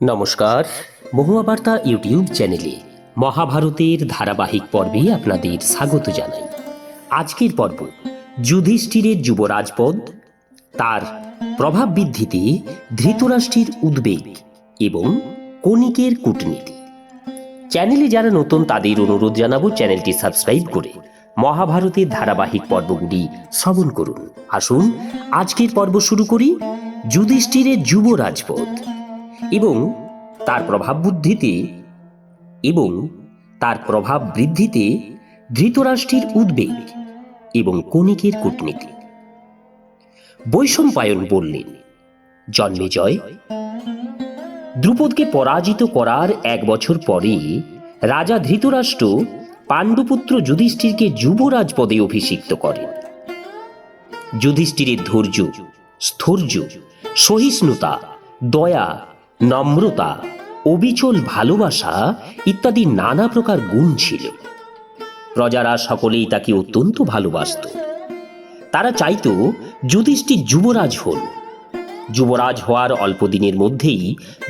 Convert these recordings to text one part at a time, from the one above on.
নমস্কার, মহুয়া বার্তা ইউটিউব চ্যানেলে মহাভারতের ধারাবাহিক পর্বে আপনাদের স্বাগত জানাই। আজকের পর্ব যুধিষ্ঠিরের যুবরাজপদ, তার প্রভাব বৃদ্ধিতে ধৃতরাষ্ট্রের উদ্বেগ এবং কণিকের কূটনীতি। চ্যানেলে যারা নতুন তাদের অনুরোধ জানাবো চ্যানেলটি সাবস্ক্রাইব করে মহাভারতের ধারাবাহিক পর্বগুলি শ্রবণ করুন। আসুন আজকের পর্ব শুরু করি। যুধিষ্ঠিরের যুবরাজপদ এবং তার প্রভাব বৃদ্ধিতে ধৃতরাষ্ট্রের উদ্বেগ এবং কণিকের কূটনীতি। বৈশম্পায়ন বললেন, জন্মেজয়, দ্রুপদকে পরাজিত করার 1 বছর পরে রাজা ধৃতরাষ্ট্র পাণ্ডুপুত্র যুধিষ্ঠিরকে যুবরাজ পদে অভিষিক্ত করেন। যুধিষ্ঠিরের ধৈর্য, স্থৈর্য, সহিষ্ণুতা, দয়া, নম্রতা, অবিচল ভালোবাসা ইত্যাদি নানা প্রকার গুণ ছিল। প্রজারা সকলেই তাকে অত্যন্ত ভালোবাসত। তারা চাইত যুধিষ্ঠির যুবরাজ হন। যুবরাজ হওয়ার অল্প দিনের মধ্যেই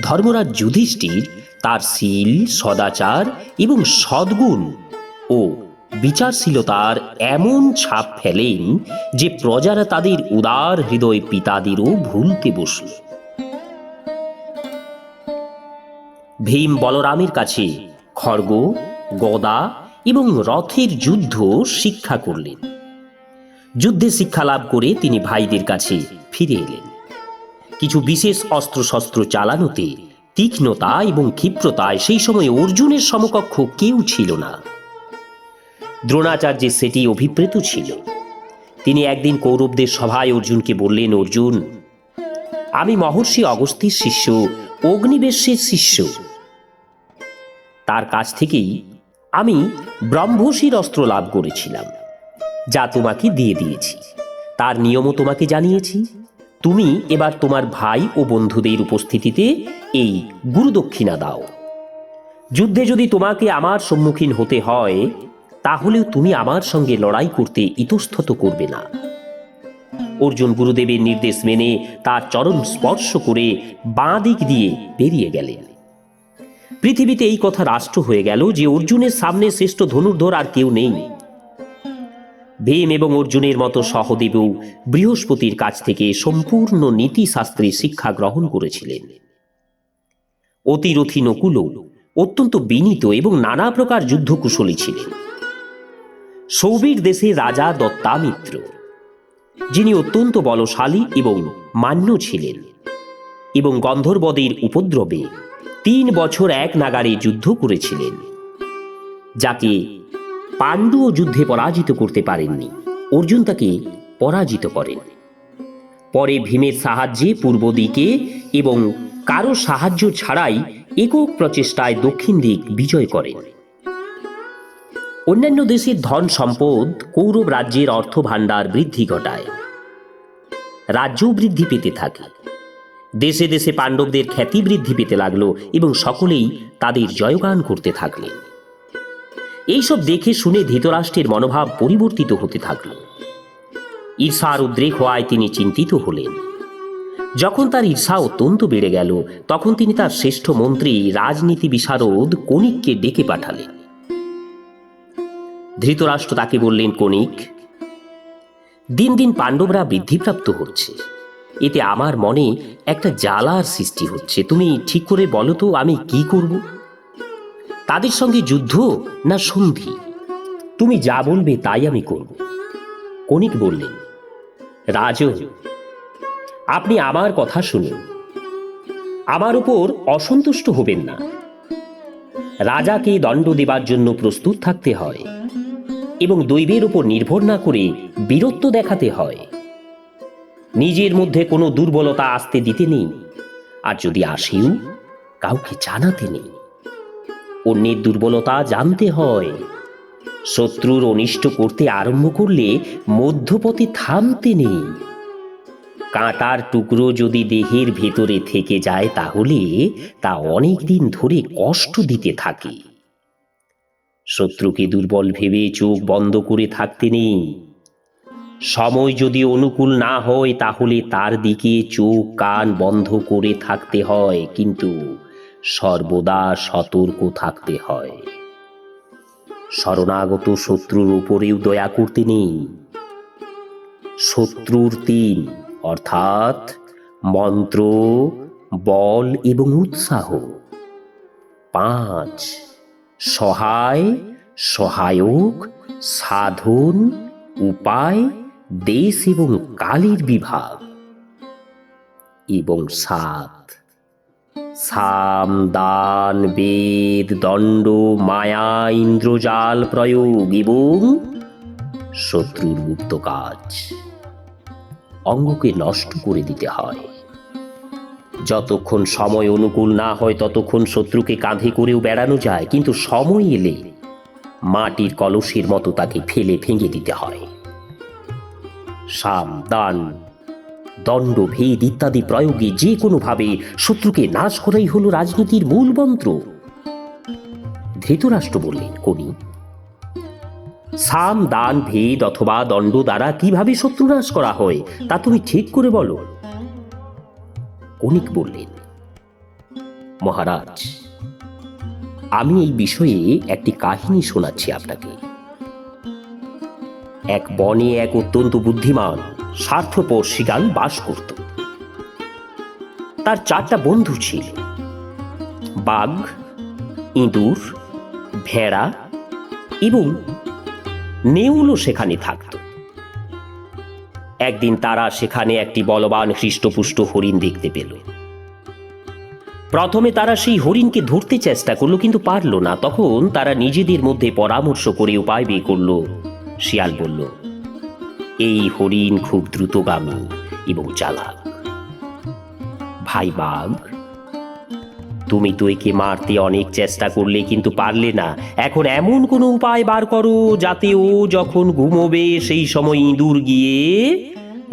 ধর্মরাজ যুধিষ্ঠির তার শীল, সদাচার এবং সদ্গুণ ও বিচারশীলতার এমন ছাপ ফেলেন যে প্রজারা তাদের উদার হৃদয় পিতাদেরও ভুলতে বসল। ভীম বলরামের কাছে খড়গ, গদা এবং রথের যুদ্ধ শিক্ষা করলেন। যুদ্ধে শিক্ষা লাভ করে তিনি ভাইদের কাছে ফিরে এলেন। কিছু বিশেষ অস্ত্রশস্ত্র চালানোতে তীক্ষ্ণতা এবং ক্ষিপ্রতায় সেই সময় অর্জুনের সমকক্ষ কেউ ছিল না। দ্রোণাচার্যের সেটি অভিপ্রেত ছিল। তিনি একদিন কৌরবদের সভায় অর্জুনকে বললেন, অর্জুন, আমি মহর্ষি অগস্ত্যের শিষ্য, অগ্নিবেশের শিষ্য। তার কাছ থেকেই আমি ব্রহ্মশির অস্ত্র লাভ করেছিলাম, যা তোমাকে দিয়ে দিয়েছি। তার নিয়মও তোমাকে জানিয়েছি। তুমি এবার তোমার ভাই ও বন্ধুদের উপস্থিতিতে এই গুরুদক্ষিণা দাও। যুদ্ধে যদি তোমাকে আমার সম্মুখীন হতে হয়, তাহলেও তুমি আমার সঙ্গে লড়াই করতে ইতস্তত করবে না। অর্জুন গুরুদেবের নির্দেশ মেনে তার চরণ স্পর্শ করে বাঁ দিক দিয়ে বেরিয়ে গেলেন। পৃথিবীতে এই কথা রাষ্ট্র হয়ে গেল যে অর্জুনের সামনে শ্রেষ্ঠ ধনুর্ধর আর কেউ নেই। ভীম এবং অর্জুনের মতো সহদেবও বৃহস্পতির কাছ থেকে সম্পূর্ণ নীতিশাস্ত্রের শিক্ষা গ্রহণ করেছিলেন। অতিরথী নকুলও অত্যন্ত বিনীত এবং নানা প্রকার যুদ্ধকুশলী ছিলেন। সৌবীর দেশে রাজা দত্তামিত্র, যিনি অত্যন্ত বলশালী এবং মান্য ছিলেন এবং গন্ধর্বদের উপদ্রবে 3 বছর এক নাগারে যুদ্ধ করেছিলেন, যাকে পাণ্ডুও যুদ্ধে পরাজিত করতে পারেননি। অর্জুন তাকে পরাজিত করেন। পরে ভীমের সাহায্যে পূর্ব দিকে এবং কারো সাহায্য ছাড়াই একক প্রচেষ্টায় দক্ষিণ দিক বিজয় করেন। অন্যান্য দেশের ধন সম্পদ কৌরব রাজ্যের অর্থ ভাণ্ডার বৃদ্ধি ঘটায়। রাজ্যও বৃদ্ধি পেতে থাকে। দেশে দেশে পাণ্ডবদের খ্যাতি বৃদ্ধি পেতে লাগলো এবং সকলেই তাদের জয়গান করতে থাকলেন। এইসব দেখে শুনে ধৃতরাষ্ট্রের মনোভাব পরিবর্তিত হতে থাকল। ঈর্ষার উদ্রেক হওয়ায় তিনি চিন্তিত হলেন। যখন তার ঈর্ষা অত্যন্ত বেড়ে গেল, তখন তিনি তার শ্রেষ্ঠ মন্ত্রী রাজনীতি বিশারদ কণিককে ডেকে পাঠালেন। ধৃতরাষ্ট্র তাকে বললেন, কণিক, দিন দিন পাণ্ডবরা বৃদ্ধিপ্রাপ্ত হচ্ছে। এতে আমার মনে একটা জ্বালার সৃষ্টি হচ্ছে। তুমি ঠিক করে বলো তো, আমি কি করব? তাদের সঙ্গে যুদ্ধ না সন্ধি? তুমি যা বলবে তাই আমি করব। কণিক বললেন, রাজন, আপনি আমার কথা শুনুন। আমার উপর অসন্তুষ্ট হবেন না। রাজাকে দণ্ড দেবার জন্য প্রস্তুত থাকতে হয় এবং দৈবের উপর নির্ভর না করে বীরত্ব দেখাতে হয়। নিজের মধ্যে কোনো দুর্বলতা আসতে দিতে নেই, আর যদি আসেও কাউকে জানাতে নেই। অন্যের দুর্বলতা জানতে হয়। শত্রুর অনিষ্ট করতে আরম্ভ করলে মধ্যপথে থামতে নেই। কাঁটার টুকরো যদি দেহের ভেতরে থেকে যায়, তাহলে তা অনেক দিন ধরে কষ্ট দিতে থাকে। শত্রুকে দুর্বল ভেবে চোখ বন্ধ করে থাকতে নেই। সময় যদি অনুকূল না হয়, তাহলে তার দিকে চোখ কান বন্ধ করে থাকতে হয়, কিন্তু সর্বদা সতর্ক থাকতে হয়। শরণাগত শত্রুর উপরেও দয়া করতে নেই। শত্রুর ৩ অর্থাৎ মন্ত্র, বল এবং উৎসাহ। ৫ সহায়, সহায়ক, সাধন, উপায়, দেশ এবং কালের বিভাগ। এবং ৭ সাম, দান, বেদ, দণ্ড, মায়া, ইন্দ্রজাল প্রয়োগ এবং শত্রুর গুপ্ত কাজ। অঙ্গকে নষ্ট করে দিতে হয়। যতক্ষণ সময় অনুকূল না হয় ততক্ষণ শত্রুকে কাঁধে করেও বেড়ানো যায়, কিন্তু সময় এলে মাটির কলসের মতো তাকে ফেলে ভেঙে দিতে হয়। সাম, দান, দণ্ড, ভেদ ইত্যাদি প্রয়োগে যে কোনোভাবে শত্রুকে নাশ করাই হলো রাজনীতির মূল মন্ত্র। ধৃতরাষ্ট্র বললেন, কনি, সাম, দান, ভেদ অথবা দণ্ড দ্বারা কিভাবে শত্রু নাশ করা হয় তা তুমি ঠিক করে বলো। কনিক বললেন, মহারাজ, আমি এই বিষয়ে একটি কাহিনী শোনাচ্ছি আপনাকে। এক বনে এক অত্যন্ত বুদ্ধিমান স্বার্থপর শৃগাল বাস করত। তার 4টা বন্ধু ছিল। বাঘ, ইঁদুর, ভেড়া এবং নেউলও সেখানে থাকত। একদিন তারা সেখানে একটি বলবান হৃষ্টপুষ্ট হরিণ দেখতে পেল। প্রথমে তারা সেই হরিণকে ধরতে চেষ্টা করলো, কিন্তু পারল না। তখন তারা নিজেদের মধ্যে পরামর্শ করে উপায় বের করল। শিয়াল বলল, এই হরিণ খুব দ্রুতগামী এবং চালাক। ভাই বাঘ, তুমি তো একে মারতে অনেক চেষ্টা করলে কিন্তু পারলে না। এখন এমন কোনো উপায় বার করো যাতে ও যখন ঘুমোবে সেই সময় ইঁদুর গিয়ে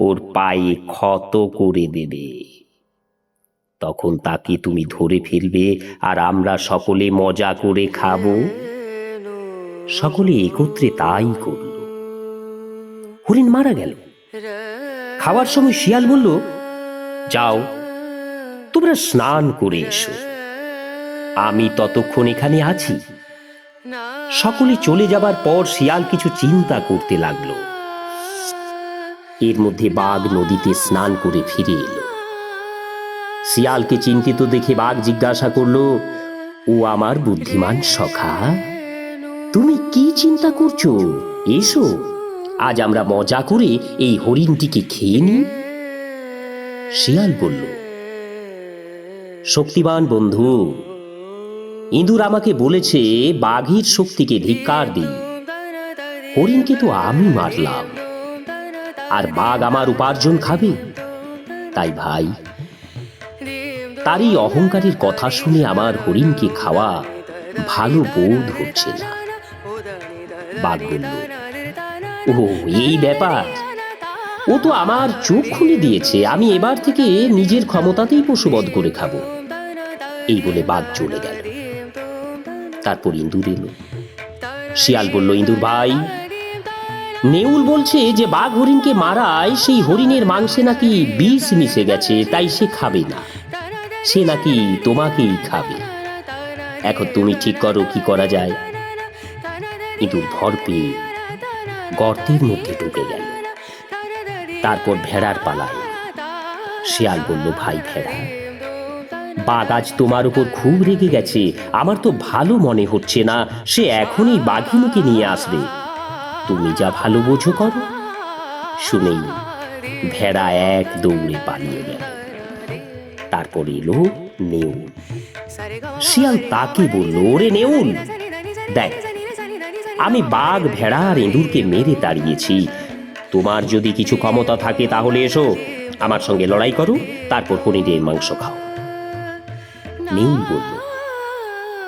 ওর পায়ে ক্ষত করে দেবে। তখন তাকে তুমি ধরে ফেলবে আর আমরা সকলে মজা করে খাবো। সকলে একত্রে তাই করল। হরিণ মারা গেল। খাওয়ার সময় শিয়াল বলল, যাও, তোমরা স্নান করে এসো, আমি ততক্ষণ এখানে আছি। সকলে চলে যাবার পর শিয়াল কিছু চিন্তা করতে লাগলো। এর মধ্যে বাঘ নদীতে স্নান করে ফিরে এলো। শিয়ালকে চিন্তিত দেখে বাঘ জিজ্ঞাসা করলো, ও আমার বুদ্ধিমান সখা, তুমি কি চিন্তা করছো? এসো, আজ আমরা মজা করে এই হরিণটিকে খেয়ে নিই। শিয়াল বলল, শক্তিমান বন্ধু, ইঁদুর আমাকে বলেছে বাঘের শক্তিকে ধিক্কার দিই। হরিণকে তো আমি মারলাম, আর বাঘ আমার উপার্জন খাবে। তাই ভাই, তার এই অহংকারের কথা শুনে আমার হরিণকে খাওয়া ভালো বোধ হচ্ছে না। বাঘ বলল, ও এই ব্যাপার, ও তো আমার চোখ খুলে দিয়েছে। আমি এবার থেকে নিজের ক্ষমতাতেই পশুবধ করে খাবো। এই বলে বাঘ চলে গেল। তারপর ইঁদুর এলো। শিয়াল বলল, ইঁদুর ভাই, নেউল বলছে যে বাঘ হরিণকে মারায় সেই হরিণের মাংসে নাকি বিষ মিশে গেছে, তাই সে খাবে না, সে নাকি তোমাকেই খাবে। এখন তুমি ঠিক করো কি করা যায়। ইঁদুর ভর পেয়ে গর্তের মধ্যে ঢুকে গেল। তারপর ভেড়ার পালায়। শিয়াল বলল, ভাই ভেড়া, বাঘ আজ তোমার উপর খুব রেগে গেছে। আমার তো ভালো মনে হচ্ছে না। সে এখনই বাঘিনীকে নিয়ে আসবে। তুমি যা ভালো বোঝো করো। শুনেই ভেড়া এক দৌড়ে পালিয়ে গেল। তারপর এলো নেউল। শিয়াল তাকে বলল, ওরে নেউল, দেখ, আমি বাঘ, ভেড়া আর ইঁদুরকে মেরে তাড়িয়েছি। তোমার যদি কিছু ক্ষমতা থাকে তাহলে এসো, আমার সঙ্গে লড়াই করো, তারপর হরিণের মাংস খাও। নেউল বলল,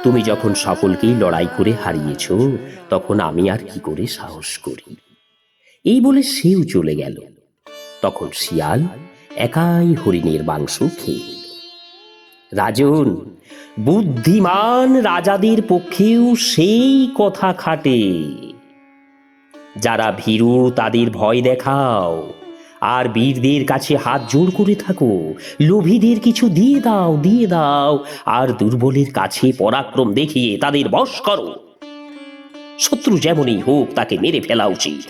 তুমি যখন সকলকেই লড়াই করে হারিয়েছ, তখন আমি আর কি করে সাহস করি। এই বলে সেও চলে গেল। তখন শিয়াল একাই হরিণের মাংস খেয়ে নিল। রাজন, বুদ্ধিমান রাজাদের পক্ষেও সেই কথা খাটে। যারা ভীরু তাদের ভয় দেখাও, আর বীরদের কাছে হাত জোড় করে থাকো, লোভীদের কিছু দিয়ে দাও, দিয়ে দাও, আর দুর্বলের কাছে পরাক্রম দেখিয়ে তাদের বশ করো। শত্রু যেমনই হোক তাকে মেরে ফেলা উচিত।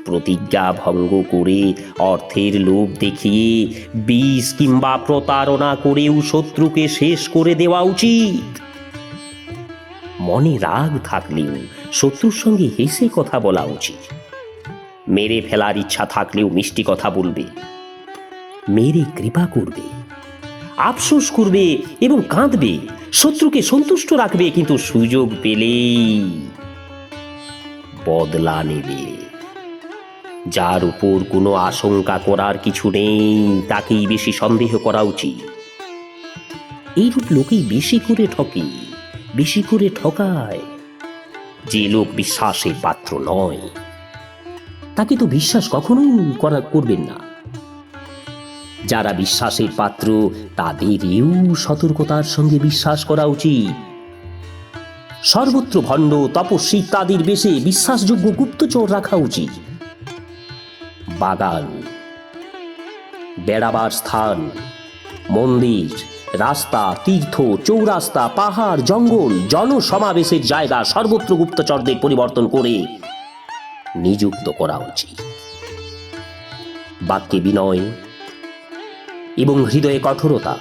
প্রতিজ্ঞা ভঙ্গ করে, অর্থের লোভ দেখিয়ে, বিষ কিংবা প্রতারণা করেও শত্রুকে শেষ করে দেওয়া উচিত। মনে রাগ থাকলেও শত্রুর সঙ্গে হেসে কথা বলা উচিত। মেরে ফেলার ইচ্ছা থাকলেও মিষ্টি কথা বলবে, মেরে কৃপা করবে, আফসোস করবে এবং কাঁদবে, শত্রুকে সন্তুষ্ট রাখবে, কিন্তু সুযোগ পেলেই বদলা নেবে। যার উপর কোনো আশঙ্কা করার কিছু নেই তাকেই বেশি সন্দেহ করা উচিত। এইরূপ লোকেই বেশি করে ঠকে, বেশি করে ঠকায়। যে লোক বিশ্বাসের পাত্র নয় তাকে তো বিশ্বাস কখনোই করবেন না। যারা বিশ্বাসের পাত্র তাদেরও সতর্কতার সঙ্গে বিশ্বাস করা উচিত। সর্বত্র ভণ্ড, তপস্বী ইত্যাদির বেশে বিশ্বাসযোগ্য গুপ্তচর রাখা উচিত। বাগান, বেড়াবার স্থান, মন্দির, রাস্তা, তীর্থ, চৌরাস্তা, পাহাড়, জঙ্গল, জনসমাবেশের জায়গা সর্বত্র গুপ্তচরদের পরিবর্তন করে নিযুক্ত করা উচিত। বাক্যে বিনয় এবং হৃদয়ে কঠোরতা,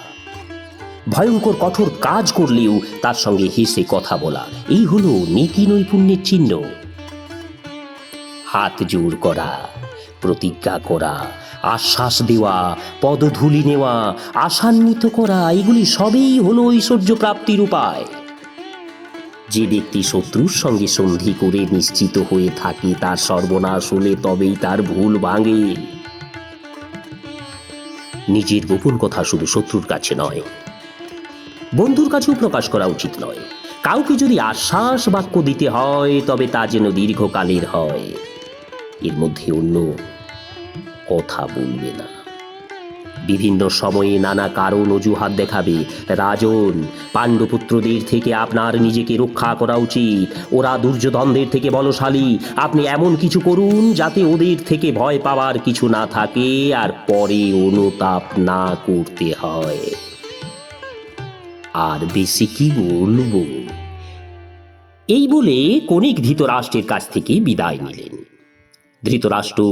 ভয়ঙ্কর কঠোর কাজ করলেও তার সঙ্গে হেসে কথা বলা, এই হলো নীতি নৈপুণ্যের চিহ্ন। হাত জোড় করা, প্রতিজ্ঞা করা, আশ্বাস দেওয়া, পদধূলি নেওয়া, আশান্বিত করা, এগুলি সবই হলো ঐশ্বর্য প্রাপ্তির উপায়। যে ব্যক্তি শত্রুর সঙ্গে সন্ধি করে নিশ্চিত হয়ে থাকে তার সর্বনাশ হলে তবেই তার ভুল ভাঙে। নিজের গোপন কথা শুধু শত্রুর কাছে নয়, বন্ধুর কাছেও প্রকাশ করা উচিত নয়। কাউকে যদি আশ্বাস বাক্য দিতে হয় তবে তা যেন দীর্ঘকালের হয়, এর মধ্যে অন্য কথা বলবে না। বিভিন্ন সময়ে নানা কারণ অজুহাত দেখাবে। রাজন, পাণ্ডুপুত্রদের থেকে আপনার নিজেকে রক্ষা করা উচিত। ওরা দুর্যোধনদের থেকে বলশালী। আপনি এমন কিছু করুন যাতে ওদের থেকে ভয় পাওয়ার কিছু না থাকে আর পরে অনুতাপ না করতে হয়। আর বেশি কি বলবো? এই বলে কণিক ধৃতরাষ্ট্রের কাছ থেকে বিদায় নিলেন। ধৃতরাষ্ট্র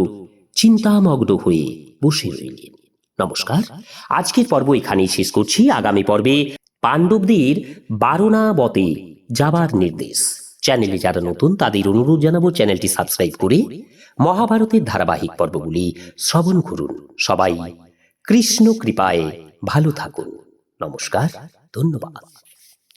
চিন্তামগ্ন হয়ে বসে রইলেন। নমস্কার, আজকের পর্ব এখানেই শেষ করছি। আগামী পর্বে পাণ্ডবদের বারণাবতে যাবার নির্দেশ। চ্যানেলে যারা নতুন তাদের অনুরোধ জানাবো চ্যানেলটি সাবস্ক্রাইব করে মহাভারতের ধারাবাহিক পর্বগুলি শ্রবণ করুন। সবাই কৃষ্ণ কৃপায় ভালো থাকুন। নমস্কার, ধন্যবাদ।